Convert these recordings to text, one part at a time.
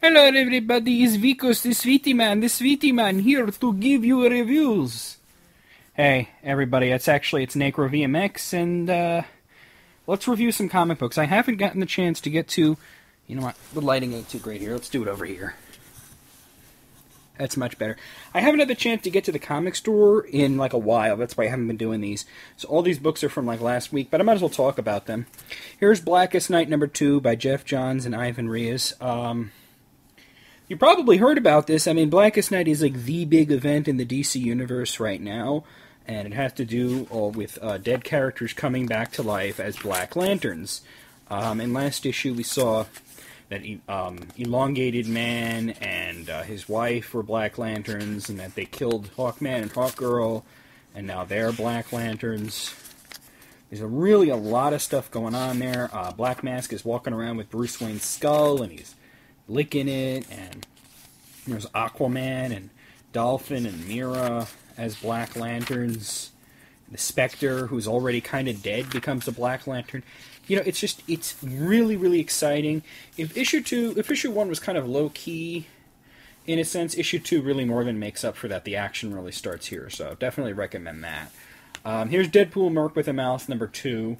Hello everybody, it's Vicos the Sweetie Man here to give you reviews. Hey everybody, it's Necro VMX, and let's review some comic books. I haven't gotten the chance to get to, you know what, the lighting ain't too great here, let's do it over here. That's much better. I haven't had the chance to get to the comic store in like a while, that's why I haven't been doing these. So all these books are from like last week, but I might as well talk about them. Here's Blackest Night #2 by Jeff Johns and Ivan Reis. You probably heard about this. I mean, Blackest Night is like the big event in the DC universe right now, and it has to do with dead characters coming back to life as Black Lanterns. In last issue, we saw that Elongated Man and his wife were Black Lanterns, and that they killed Hawkman and Hawkgirl, and now they're Black Lanterns. There's really a lot of stuff going on there. Black Mask is walking around with Bruce Wayne's skull, and he's licking it, and there's Aquaman and Dolphin and Mira as Black Lanterns. The Spectre, who's already kind of dead, becomes a Black Lantern. You know, it's really, really exciting. If issue 1 was kind of low-key, in a sense, issue 2 really more than makes up for that. The action really starts here, so definitely recommend that. Here's Deadpool Merc with a Mouth #2.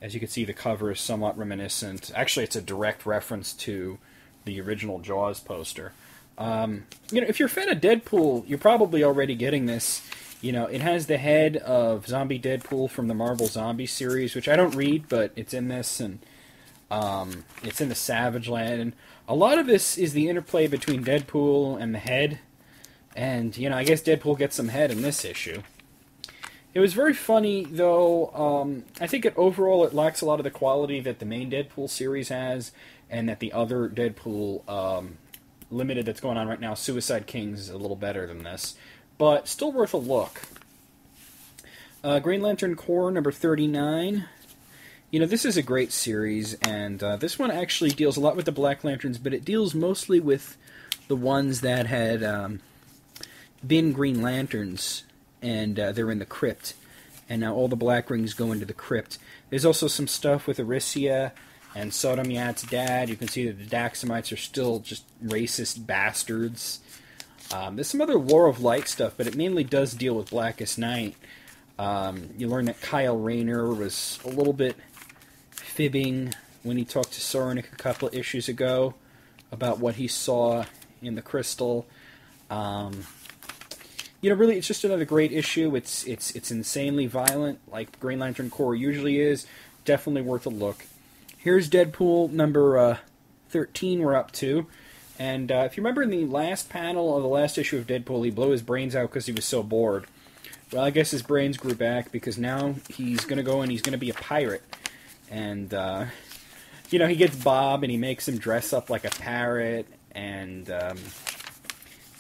As you can see, the cover is somewhat reminiscent. Actually, it's a direct reference to the original Jaws poster. If you're a fan of Deadpool, you're probably already getting this. You know, it has the head of Zombie Deadpool from the Marvel Zombie series, which I don't read, but it's in this, and it's in the Savage Land. And a lot of this is the interplay between Deadpool and the head. And, you know, I guess Deadpool gets some head in this issue. It was very funny, though. I think overall it lacks a lot of the quality that the main Deadpool series has, and that the other Deadpool limited that's going on right now, Suicide Kings, is a little better than this. But still worth a look. Green Lantern Corps #39. You know, this is a great series, and this one actually deals a lot with the Black Lanterns, but it deals mostly with the ones that had been Green Lanterns, and they're in the crypt. And now all the Black Rings go into the crypt. There's also some stuff with Aricia and Sodom Yat's dad. You can see that the Daxamites are still just racist bastards. There's some other War of Light stuff, but it mainly does deal with Blackest Night. You learn that Kyle Rayner was a little bit fibbing when he talked to Soranik a couple of issues ago about what he saw in the crystal. Really, it's just another great issue. It's insanely violent, like Green Lantern Corps usually is. Definitely worth a look. Here's Deadpool #13 we're up to. And if you remember in the last panel of the last issue of Deadpool, he blew his brains out because he was so bored. Well, I guess his brains grew back because now he's going to go and he's going to be a pirate. And, he gets Bob and he makes him dress up like a parrot. And,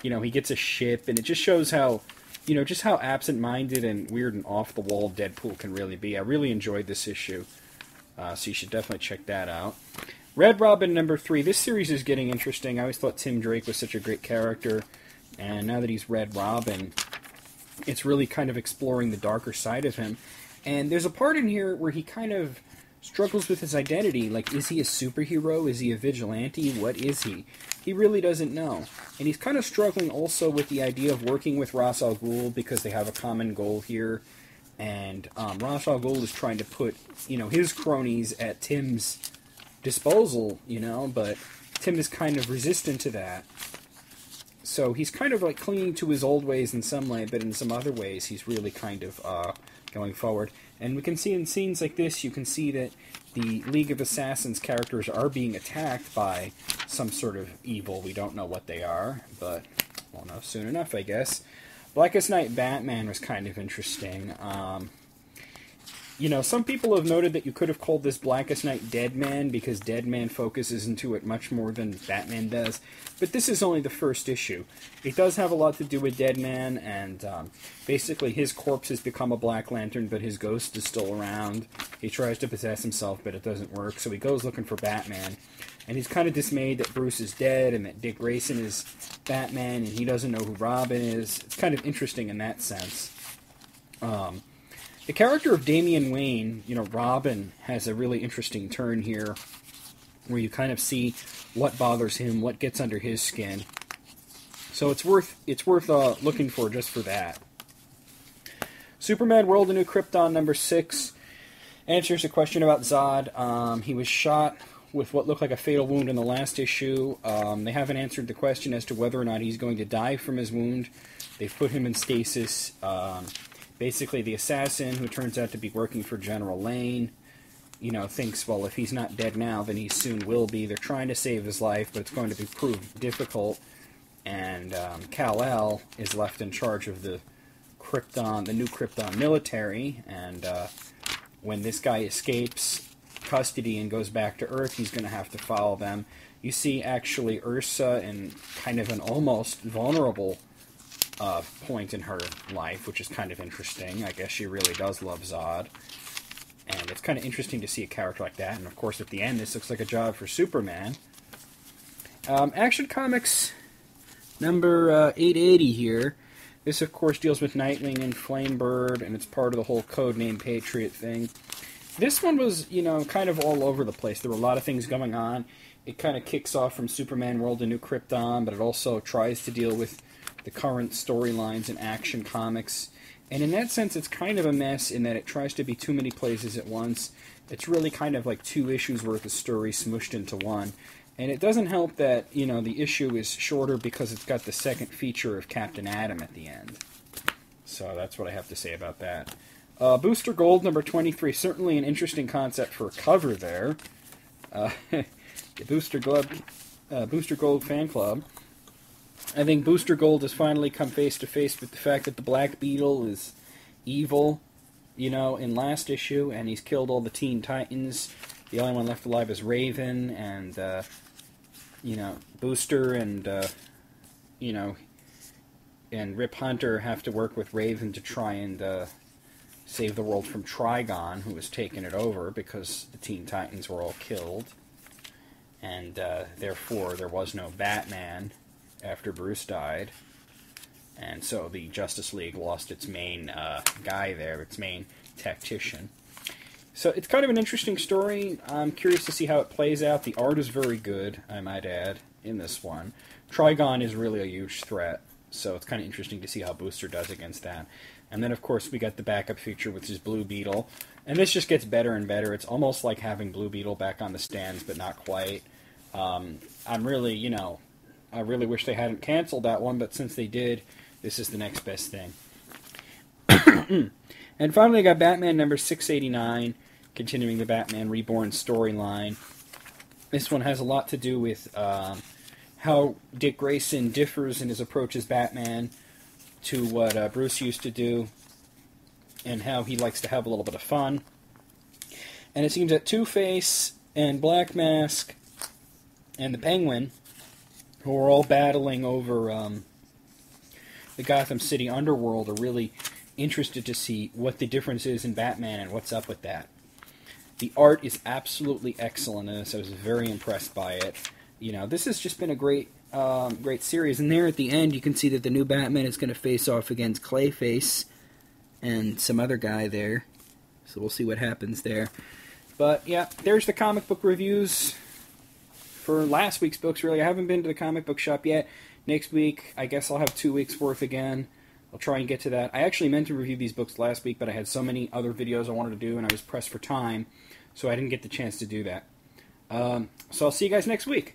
he gets a ship. And it just shows how, just how absent-minded and weird and off-the-wall Deadpool can really be. I really enjoyed this issue. So you should definitely check that out. Red Robin #3. This series is getting interesting. I always thought Tim Drake was such a great character. And now that he's Red Robin, it's really kind of exploring the darker side of him. And there's a part in here where he kind of struggles with his identity. Like, is he a superhero? Is he a vigilante? What is he? He really doesn't know. And he's kind of struggling also with the idea of working with Ra's al Ghul because they have a common goal here. And Ra's al Ghul is trying to put, his cronies at Tim's disposal, but Tim is kind of resistant to that. So he's kind of like clinging to his old ways in some way, but in some other ways he's really kind of going forward. And we can see in scenes like this, you can see that the League of Assassins characters are being attacked by some sort of evil. We don't know what they are, but we'll know soon enough, I guess. Blackest Night Batman was kind of interesting. Some people have noted that you could have called this Blackest Night Deadman because Deadman focuses into it much more than Batman does. But this is only the first issue. It does have a lot to do with Deadman, and basically his corpse has become a Black Lantern, but his ghost is still around. He tries to possess himself, but it doesn't work, so he goes looking for Batman. And he's kind of dismayed that Bruce is dead and that Dick Grayson is Batman, and he doesn't know who Robin is. It's kind of interesting in that sense. The character of Damian Wayne, Robin, has a really interesting turn here. where you kind of see what bothers him, what gets under his skin. So it's worth looking for just for that. Superman World: A New Krypton #6 answers a question about Zod. He was shot with what looked like a fatal wound in the last issue. They haven't answered the question as to whether or not he's going to die from his wound. They've put him in stasis. Basically, the assassin, who turns out to be working for General Lane, thinks, well, if he's not dead now, then he soon will be. They're trying to save his life, but it's going to be proved difficult. And Kal-El is left in charge of the new Krypton military. And when this guy escapes custody and goes back to Earth, he's going to have to follow them. You see, actually, Ursa in kind of an almost vulnerable point in her life, which is kind of interesting. I guess she really does love Zod. And it's kind of interesting to see a character like that. And, of course, at the end, this looks like a job for Superman. Action Comics number 880 here. This, of course, deals with Nightwing and Flamebird, and it's part of the whole Codename Patriot thing. This one was, kind of all over the place. There were a lot of things going on. It kind of kicks off from Superman World: A New Krypton, but it also tries to deal with the current storylines in Action Comics. And in that sense, it's kind of a mess in that it tries to be too many places at once. It's really kind of like 2 issues worth of story smushed into one. And it doesn't help that, the issue is shorter because it's got the second feature of Captain Atom at the end. So that's what I have to say about that. Booster Gold number 23, certainly an interesting concept for a cover there. The Booster Gold fan club. I think Booster Gold has finally come face to face with the fact that the Black Beetle is evil, in last issue, and he's killed all the Teen Titans. The only one left alive is Raven, and, Booster and, and Rip Hunter have to work with Raven to try and save the world from Trigon, who has taken it over because the Teen Titans were all killed. And therefore there was no Batman after Bruce died. And so the Justice League lost its main guy there, its main tactician. So it's kind of an interesting story. I'm curious to see how it plays out. The art is very good, I might add, in this one. Trigon is really a huge threat, so it's kind of interesting to see how Booster does against that. And then, of course, we got the backup feature, which is Blue Beetle. And this just gets better and better. It's almost like having Blue Beetle back on the stands, but not quite. I'm really, I really wish they hadn't canceled that one, but since they did, this is the next best thing. And finally, I got Batman number 689, continuing the Batman Reborn storyline. This one has a lot to do with how Dick Grayson differs in his approach as Batman to what Bruce used to do, and how he likes to have a little bit of fun. And it seems that Two-Face and Black Mask and the Penguin, who are all battling over the Gotham City underworld, are really interested to see what the difference is in Batman and what's up with that. The art is absolutely excellent in this. I was very impressed by it. This has just been a great series. And there at the end, you can see that the new Batman is going to face off against Clayface and some other guy there. So we'll see what happens there. But, yeah, there's the comic book reviews for last week's books, really. I haven't been to the comic book shop yet. Next week, I guess I'll have 2 weeks' worth again. I'll try and get to that. I actually meant to review these books last week, but I had so many other videos I wanted to do, and I was pressed for time, so I didn't get the chance to do that. So I'll see you guys next week.